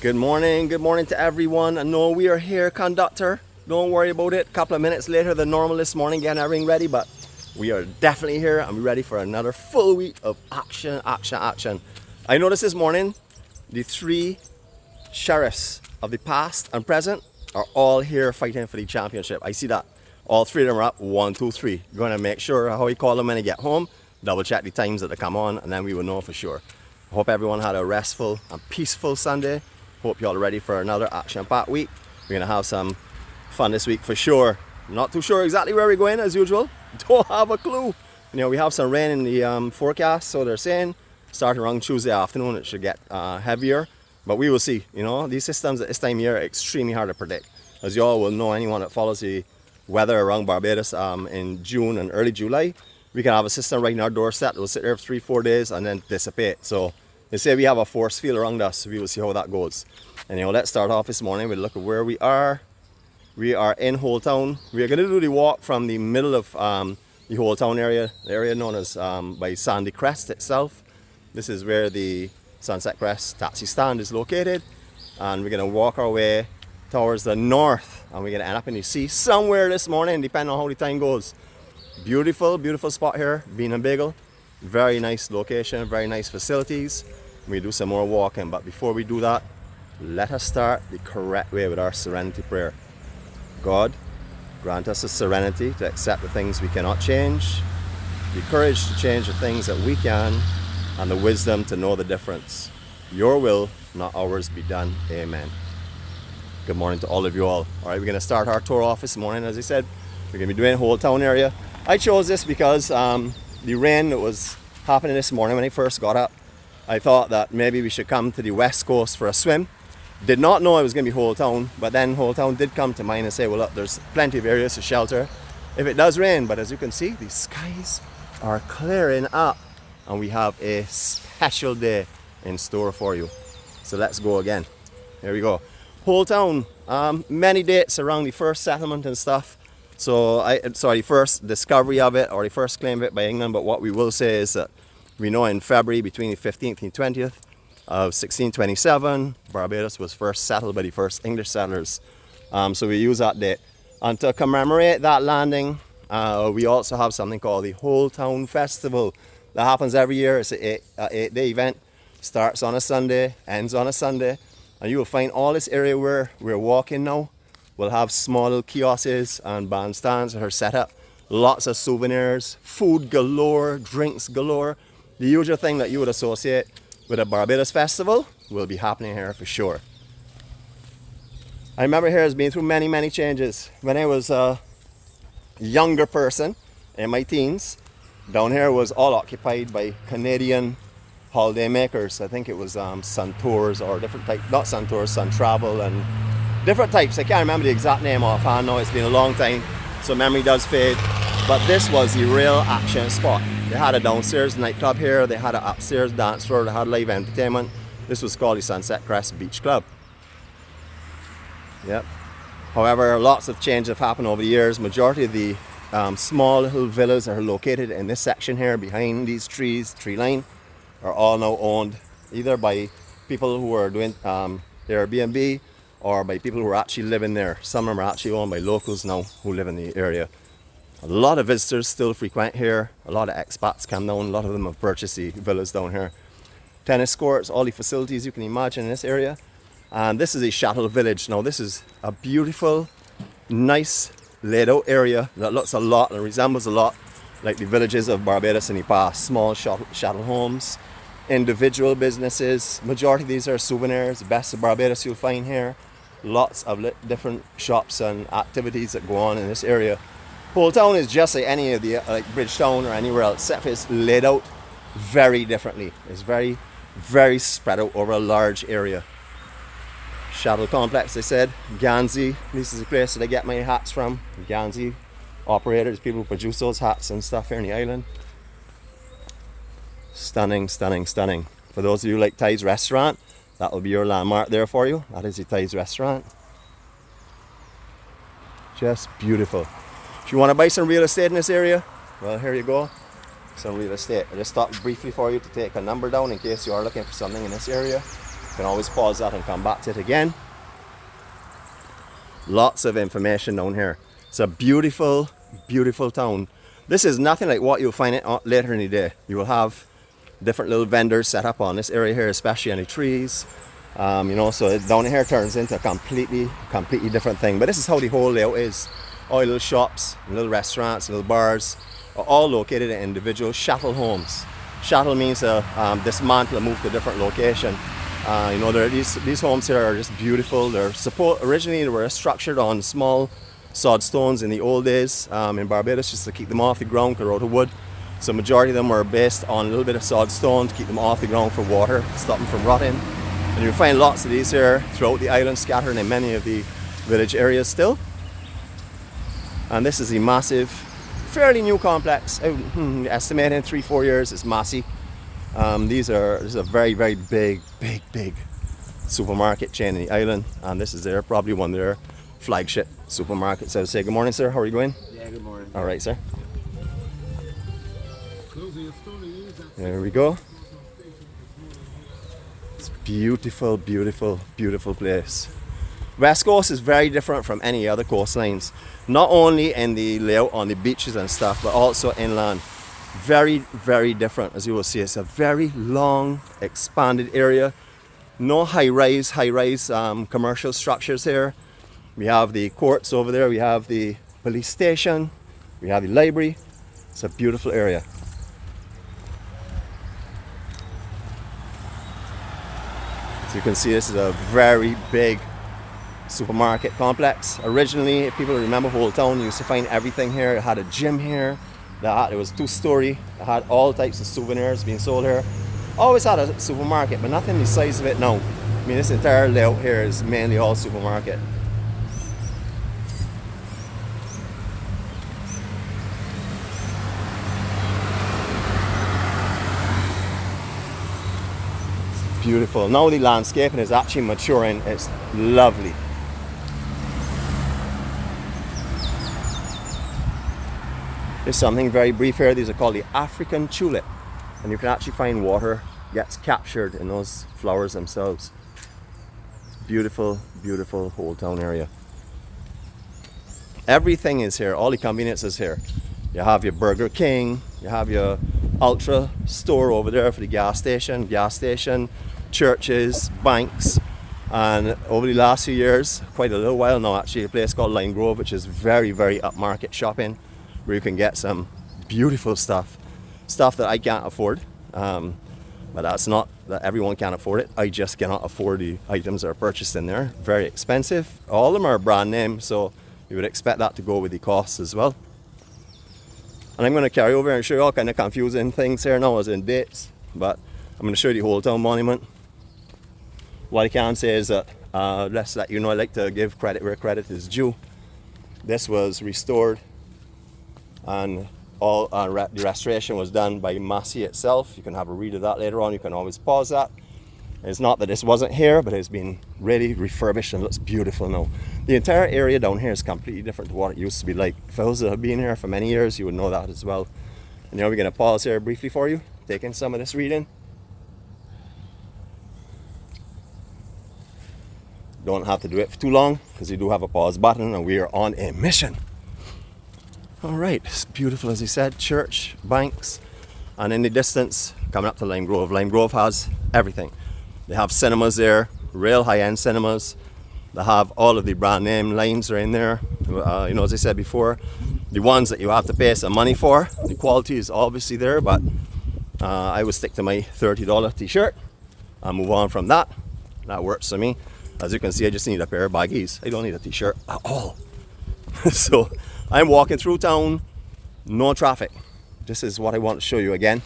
Good morning to everyone. I know we are here, conductor. Don't worry about it. A couple of minutes later than normal this morning, getting everything ready, but we are definitely here and we're ready for another full week of action. I noticed this morning the three sheriffs of the past and present are all here fighting for the championship. I see that. All three of them are up. 1, 2, 3. Going to make sure how we call them when they get home. Double check the times that they come on and then we will know for sure. Hope everyone had a restful and peaceful Sunday. Hope you're all ready for another action-packed week. We're gonna have some fun this week for sure. Not too sure exactly where we're going as usual. Don't have a clue. You know, we have some rain in the forecast, so they're saying starting around Tuesday afternoon it should get heavier, but we will see. You know, these systems at this time of year are extremely hard to predict. As you all will know, anyone that follows the weather around Barbados in June and early July, we can have a system right in our doorstep that will sit there for 3-4 days and then dissipate. So they say we have a force field around us, so we will see how that goes. And you know, let's start off this morning with a look at where we are. We are in Holetown. We are going to do the walk from the middle of the Holetown area, the area known as by Sandy Crest itself. This is where the Sunset Crest taxi stand is located. And we're going to walk our way towards the north. And we're going to end up in the sea somewhere this morning, depending on how the time goes. Beautiful, beautiful spot here, Bean and Bagel. Very nice location, very nice facilities. We do some more walking, but before we do that, let us start the correct way with our Serenity Prayer. God, grant us the serenity to accept the things we cannot change, the courage to change the things that we can, and the wisdom to know the difference. Your will, not ours, be done. Amen. Good morning to all of you all. All right, we're going to start our tour off this morning. As I said, we're going to be doing Holetown area. I chose this because the rain that was happening this morning when I first got up, I thought that maybe we should come to the west coast for a swim. Did not know it was going to be Holetown, but then Holetown did come to mind and say, well look, there's plenty of areas to shelter if it does rain. But as you can see, the skies are clearing up and we have a special day in store for you. So let's go again. Here we go. Holetown, many dates around the first settlement and stuff. So the first discovery of it or the first claim of it by England, but what we will say is that we know in February between the 15th and 20th of 1627, Barbados was first settled by the first English settlers. So we use that date. And to commemorate that landing, we also have something called the Holetown Festival. That happens every year. It's an 8-day event. Starts on a Sunday, ends on a Sunday. And you will find all this area where we're walking now will have small little kiosks and bandstands that are set up. Lots of souvenirs, food galore, drinks galore. The usual thing that you would associate with a Barbados festival will be happening here for sure. I remember here has been through many changes. When I was a younger person in my teens, down here was all occupied by Canadian holiday makers. I think it was Sun Tours or different types, not Sun Tours, Sun Travel and different types. I can't remember the exact name offhand now, it's been a long time, so memory does fade. But this was the real action spot. They had a downstairs nightclub here, they had an upstairs dance floor, they had live entertainment. This was called the Sunset Crest Beach Club. Yep. However, lots of changes have happened over the years. Majority of the small little villas that are located in this section here behind these trees, tree line, are all now owned either by people who are doing Airbnb or by people who are actually living there. Some of them are actually owned by locals now who live in the area. A lot of visitors still frequent here. A lot of expats come down. A lot of them have purchased the villas down here. Tennis courts, all the facilities you can imagine in this area. And this is a Shuttle Village. Now this is a beautiful, nice laid out area that looks a lot and resembles a lot like the villages of Barbados in the past. Small shuttle homes, individual businesses. Majority of these are souvenirs. The best of Barbados you'll find here. Lots of different shops and activities that go on in this area. Holetown is just like any of the like Bridgetown or anywhere else, except it's laid out very differently. It's very spread out over a large area. Shuttle complex, I said. Ganzi, this is the place that I get my hats from. Ganzi operators, people who produce those hats and stuff here in the island. Stunning. For those of you who like Thai's restaurant, that will be your landmark there for you. That is the Thai's restaurant. Just beautiful. If you want to buy some real estate in this area, well, here you go. Some real estate. I just stopped briefly for you to take a number down in case you are looking for something in this area. can always pause that and come back to it again. Lots of information down here. It's a beautiful, beautiful town. This is nothing like what you'll find it later in the day. You will have different little vendors set up on this area here, especially on the trees. You know, so down here turns into a completely different thing. But this is how the whole layout is. All the little shops, little restaurants, little bars are all located in individual shuttle homes. Shuttle means dismantle and move to a different location. You know, these homes here are just beautiful. They're originally they were structured on small sod stones in the old days in Barbados, just to keep them off the ground, because they're out of wood. So majority of them were based on a little bit of sod stone to keep them off the ground for water, stop them from rotting. And you'll find lots of these here throughout the island, scattered in many of the village areas still. And this is a massive, fairly new complex. Estimating 3-4 years, it's massive. This is a very, very big supermarket chain in the island, and this is probably one of their flagship supermarkets. I would say good morning, sir. How are you going? Yeah, good morning. All right, sir. There we go. It's beautiful, beautiful, beautiful place. West Coast is very different from any other coastlines, not only in the layout on the beaches and stuff, but also inland. Very, very different, as you will see. It's a very long, expanded area. No high-rise commercial structures here. We have the courts over there. We have the police station. We have the library. It's a beautiful area. So you can see this is a very big supermarket complex. Originally, if people remember Holetown, you used to find everything here. It had a gym here. It was 2-story. It had all types of souvenirs being sold here. Always had a supermarket, but nothing the size of it now. I mean, this entire layout here is mainly all supermarket. Beautiful. Now the landscaping is actually maturing. It's lovely. There's something very brief here. These are called the African tulip, and you can actually find water gets captured in those flowers themselves. Beautiful, beautiful Holetown area. Everything is here. All the conveniences here. You have your Burger King. You have your Ultra store over there for the gas station, churches, banks, and over the last few years, quite a little while now actually, a place called Lime Grove, which is very, very upmarket shopping, where you can get some beautiful stuff that I can't afford. But that's not that everyone can afford it. I just cannot afford the items that are purchased in there. Very expensive. All of them are brand name, so you would expect that to go with the costs as well. And I'm going to carry over and show you all kind of confusing things here now as in dates, but I'm going to show you the Holetown Monument. What I can say is that, let's let you know, I like to give credit where credit is due. This was restored, and all the restoration was done by Massey itself. You can have a read of that later on. You can always pause that. It's not that this wasn't here, but it's been really refurbished and looks beautiful now. The entire area down here is completely different to what it used to be like. For those that have been here for many years, you would know that as well. And now we're going to pause here briefly for you, take in some of this reading. Don't have to do it for too long, because you do have a pause button, and we are on a mission. All right, it's beautiful, as I said, church, banks, and in the distance, coming up to Lime Grove. Lime Grove has everything. They have cinemas there, real high-end cinemas. They have all of the brand name lines are in there. You know, as I said before, the ones that you have to pay some money for, the quality is obviously there, but I would stick to my $30 t-shirt and move on from that. That works for me. As you can see, I just need a pair of baggies. I don't need a t-shirt at all. So I'm walking through town, no traffic. This is what I want to show you again.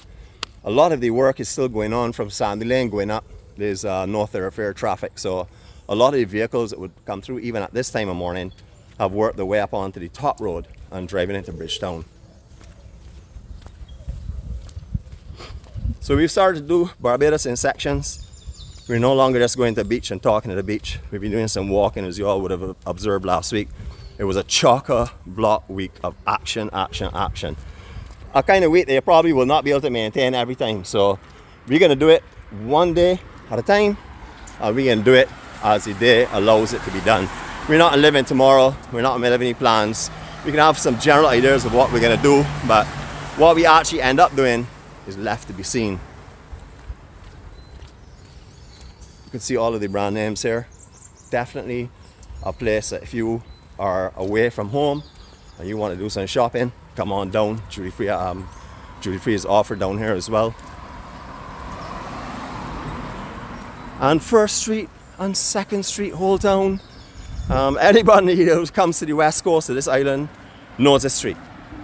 A lot of the work is still going on from Sandy Lane going up. There's no thoroughfare traffic, so a lot of the vehicles that would come through even at this time of morning have worked their way up onto the top road and driving into Bridgetown. So we've started to do Barbados in sections. We're no longer just going to the beach and talking at the beach. We've been doing some walking, as you all would have observed last week. It was a chock-a-block week of action, action, action. A kind of week that you probably will not be able to maintain every time. So we're going to do it one day at a time. and we can do it as the day allows it to be done. We're not living tomorrow, we're not making any plans. We can have some general ideas of what we're gonna do, but what we actually end up doing is left to be seen. You can see all of the brand names here. Definitely a place that if you are away from home and you want to do some shopping, come on down. Duty free is offered down here as well. And First Street and Second Street, Holetown. Anybody who comes to the west coast of this island knows this street.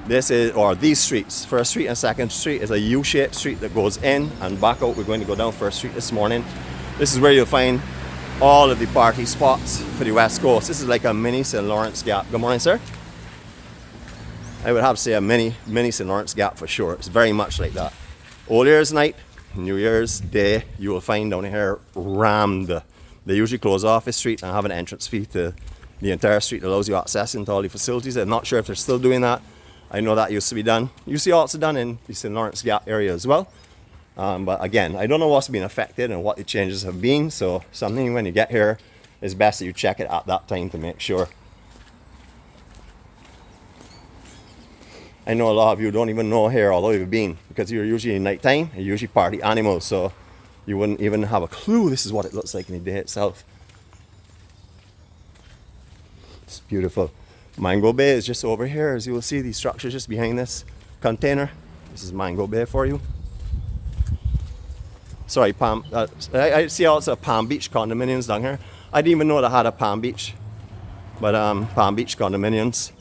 These streets, First Street and Second Street, is a U-shaped street that goes in and back out. We're going to go down First Street this morning. This is where you'll find all of the party spots for the west coast. This is like a mini St. Lawrence Gap. Good morning, sir. I would have to say a mini St. Lawrence Gap for sure. It's very much like that. Old Year's night, New Year's Day, you will find down here rammed. They usually close off this street and have an entrance fee to the entire street that allows you access into all the facilities. I'm not sure if they're still doing that. I know that used to be done. Used to be also done in the St. Lawrence Gap area as well. But again, I don't know what's been affected and what the changes have been. So something when you get here, it's best that you check it at that time to make sure. I know a lot of you don't even know here, although you've been, because you're usually in nighttime, you're usually party animals. So you wouldn't even have a clue this is what it looks like in the day itself. It's beautiful. Mango Bay is just over here. As you will see, these structures just behind this container. This is Mango Bay for you. Sorry, I see also Palm Beach condominiums down here. I didn't even know they had a Palm Beach, but Palm Beach condominiums.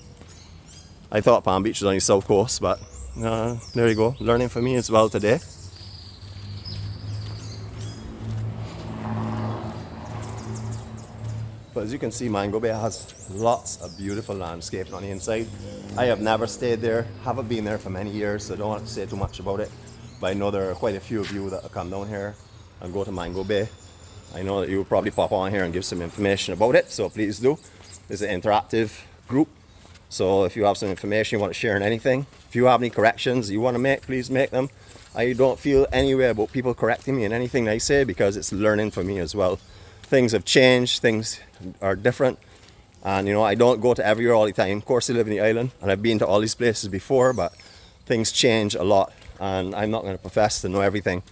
I thought Palm Beach was on the south coast, but there you go. Learning for me as well today. But as you can see, Mango Bay has lots of beautiful landscaping on the inside. I have never stayed there, haven't been there for many years, so I don't want to say too much about it. But I know there are quite a few of you that will come down here and go to Mango Bay. I know that you will probably pop on here and give some information about it, so please do. It's an interactive group, so if you have some information you want to share in anything, if you have any corrections you want to make, please make them. I don't feel any way about people correcting me in anything I say because it's learning for me as well. Things have changed, things are different, and you know, I don't go to everywhere all the time. Of course I live in the island and I've been to all these places before, but things change a lot. And I'm not going to profess to know everything,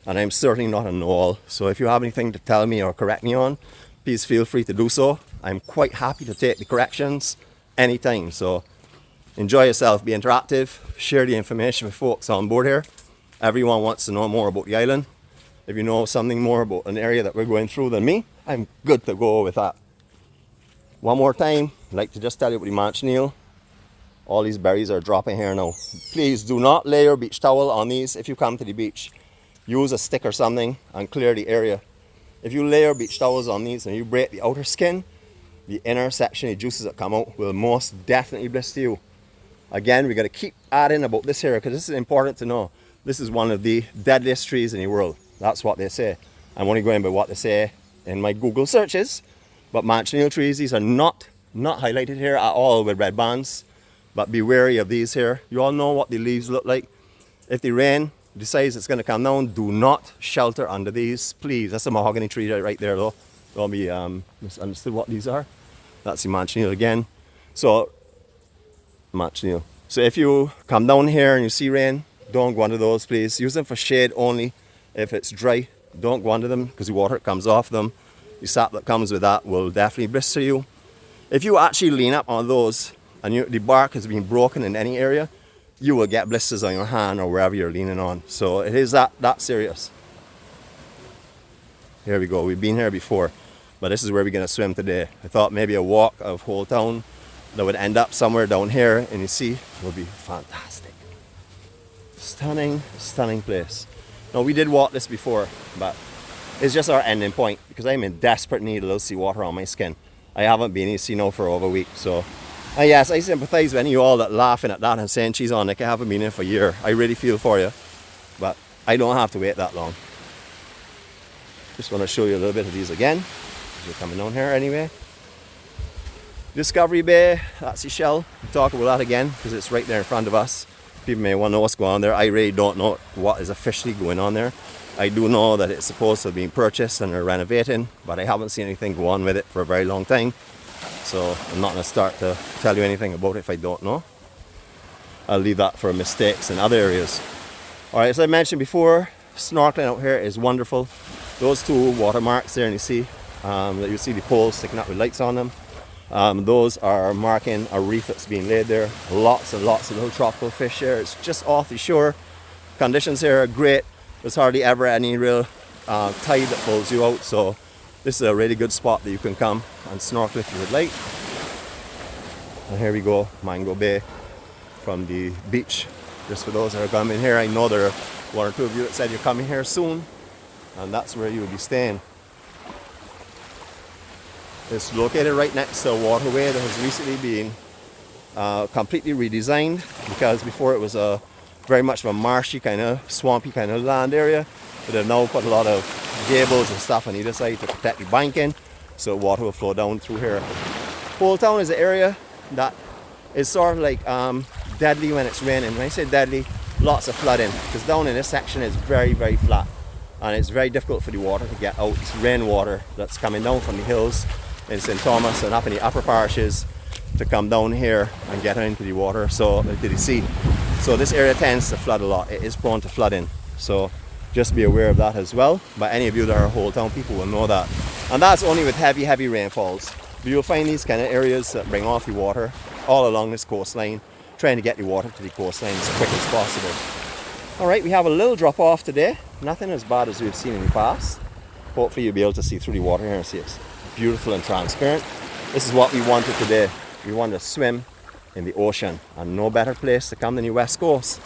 and I'm certainly not a know-all. So if you have anything to tell me or correct me on, please feel free to do so. I'm quite happy to take the corrections anytime. So enjoy yourself, be interactive, share the information with folks on board here. Everyone wants to know more about the island. If you know something more about an area that we're going through than me, I'm good to go with that. One more time, I'd like to just tell you about the manchineel. All these berries are dropping here now. Please do not lay your beach towel on these if you come to the beach. Use a stick or something and clear the area. If you lay your beach towels on these and you break the outer skin, the inner section, the juices that come out will most definitely blister you. Again, we got to keep adding about this here because this is important to know. This is one of the deadliest trees in the world. That's what they say. I'm only going by what they say in my Google searches. But manchineel trees, these are not highlighted here at all with red bands. But be wary of these here. You all know what the leaves look like. If the rain decides it's going to come down, do not shelter under these, please. That's a mahogany tree right there though. Don't be misunderstood what these are. That's the manchineel again. So, manchineel. So if you come down here and you see rain, don't go under those, please. Use them for shade only. If it's dry, don't go under them because the water comes off them. The sap that comes with that will definitely blister you. If you actually lean up on those and the bark has been broken in any area, you will get blisters on your hand or wherever you're leaning on. So it is that serious. Here we go. We've been here before, but this is where we're going to swim today. I thought maybe a walk of Holetown that would end up somewhere down here in the sea would be fantastic. Stunning, stunning place. Now we did walk this before, but it's just our ending point because I'm in desperate need of a little seawater on my skin. I haven't been in the sea now for over a week, so yes, I sympathize with any of you all that laughing at that and saying she's on like I haven't been in for a year. I really feel for you, but I don't have to wait that long. Just want to show you a little bit of these again. We're coming down here anyway. Discovery Bay, that's the shell. We'll talk about that again because it's right there in front of us. People may want to know what's going on there. I really don't know what is officially going on there. I do know that it's supposed to be purchased and they're renovating, but I haven't seen anything go on with it for a very long time. So I'm not going to start to tell you anything about it if I don't know. I'll leave that for mistakes in other areas. Alright, as I mentioned before, snorkeling out here is wonderful. Those two watermarks there, and you see that you see the poles sticking up with lights on them. Those are marking a reef that's being laid there. Lots and lots of little tropical fish here. It's just off the shore. Conditions here are great. There's hardly ever any real tide that pulls you out, so this is a really good spot that you can come and snorkel if you would like. And here we go, Mango Bay from the beach. Just for those that are coming here, I know there are one or two of you that said you're coming here soon, and that's where you will be staying. It's located right next to a waterway that has recently been completely redesigned, because before it was a very much of a marshy kind of swampy kind of land area, but they've now put a lot of gables and stuff on either side to protect the banking, so water will flow down through here. Holetown is an area that is sort of like deadly when it's raining. When I say deadly, lots of flooding, because down in this section is very, very flat, and it's very difficult for the water to get out. It's rainwater that's coming down from the hills in St. Thomas and up in the upper parishes to come down here and get into the water, so to the sea. So this area tends to flood a lot. It is prone to flooding, so just be aware of that as well. But any of you that are Holetown people will know that. And that's only with heavy, heavy rainfalls. But you'll find these kind of areas that bring off the water all along this coastline, trying to get the water to the coastline as quick as possible. Alright, we have a little drop off today. Nothing as bad as we've seen in the past. Hopefully you'll be able to see through the water here and see it's beautiful and transparent. This is what we wanted today. We wanted to swim in the ocean, and no better place to come than the West Coast.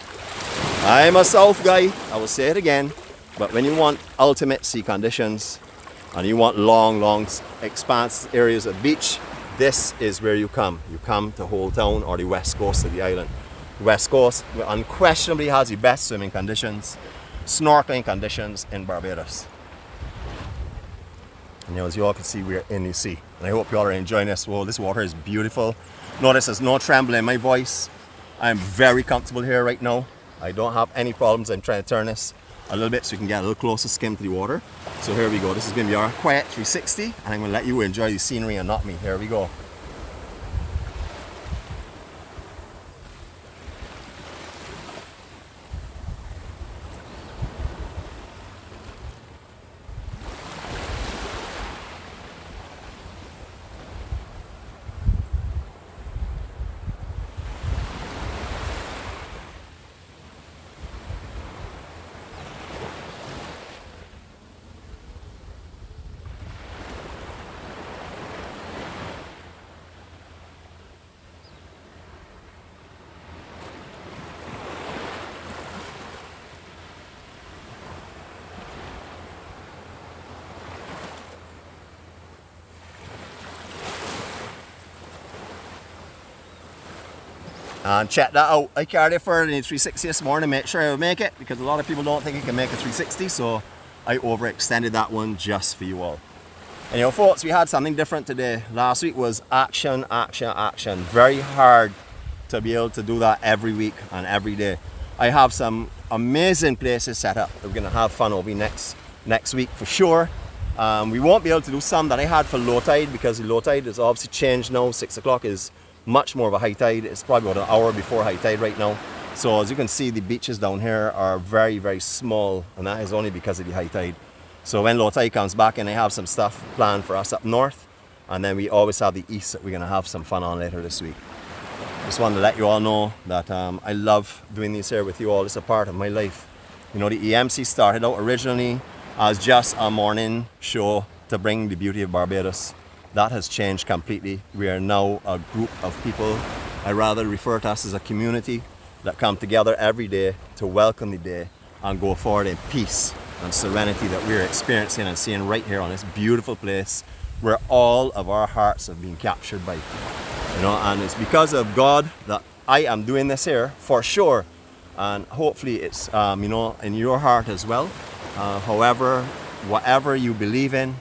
I'm a South guy, I will say it again, but when you want ultimate sea conditions and you want long, long expanse areas of beach, this is where you come. You come to Holetown or the West Coast of the island. The West Coast unquestionably has the best swimming conditions, snorkeling conditions in Barbados. And as you all can see, we're in the sea. And I hope you all are enjoying this. Well, this water is beautiful. Notice there's no tremble in my voice. I'm very comfortable here right now. I don't have any problems. I'm trying to turn this a little bit so you can get a little closer skim to the water. So here we go. This is going to be our quiet 360, and I'm going to let you enjoy the scenery and not me. Here we go. And check that out. I carried it for the 360 this morning to make sure I would make it, because a lot of people don't think you can make a 360, so I overextended that one just for you all. And you know, folks, we had something different today. Last week was action, action, action. Very hard to be able to do that every week and every day. I have some amazing places set up that we're going to have fun over next week for sure. We won't be able to do some that I had for low tide, because the low tide is obviously changed now. 6 o'clock is much more of a high tide. It's probably about an hour before high tide right now. So as you can see, the beaches down here are very, very small, and that is only because of the high tide. So when low tide comes back, and I have some stuff planned for us up north, and then we always have the east that we're going to have some fun on later this week. Just wanted to let you all know that I love doing these here with you all. It's a part of my life. You know, the EMC started out originally as just a morning show to bring the beauty of Barbados. That has changed completely. We are now a group of people. I rather refer to us as a community that come together every day to welcome the day and go forward in peace and serenity that we're experiencing and seeing right here on this beautiful place where all of our hearts have been captured by. You know, and it's because of God that I am doing this here for sure. And hopefully it's you know, in your heart as well. However, whatever you believe in,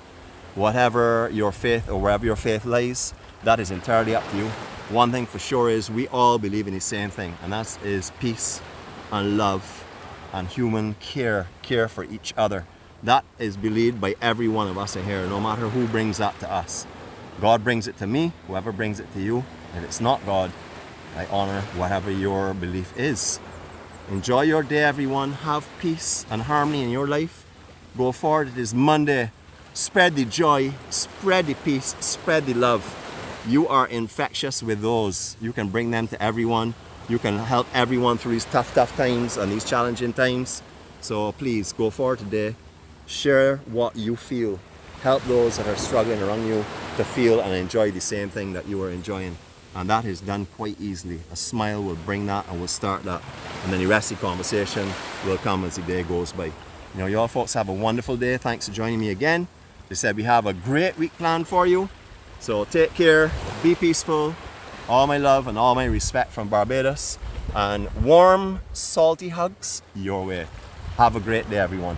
whatever your faith or wherever your faith lies, that is entirely up to you. One thing for sure is we all believe in the same thing, and that is peace and love and human care for each other. That is believed by every one of us in here, no matter who brings that to us. God brings it to me, whoever brings it to you. If it's not God, I honor whatever your belief is. Enjoy your day, everyone. Have peace and harmony in your life. Go forward. It is Monday. Spread the joy, spread the peace, spread the love. You are infectious with those. You can bring them to everyone. You can help everyone through these tough times and these challenging times. So please go forward today. Share what you feel. Help those that are struggling around you to feel and enjoy the same thing that you are enjoying. And that is done quite easily. A smile will bring that and will start that. And then the rest of the conversation will come as the day goes by. You know, you all folks have a wonderful day. Thanks for joining me again. They said we have a great week planned for you. So take care, be peaceful. All my love and all my respect from Barbados. And warm, salty hugs your way. Have a great day, everyone.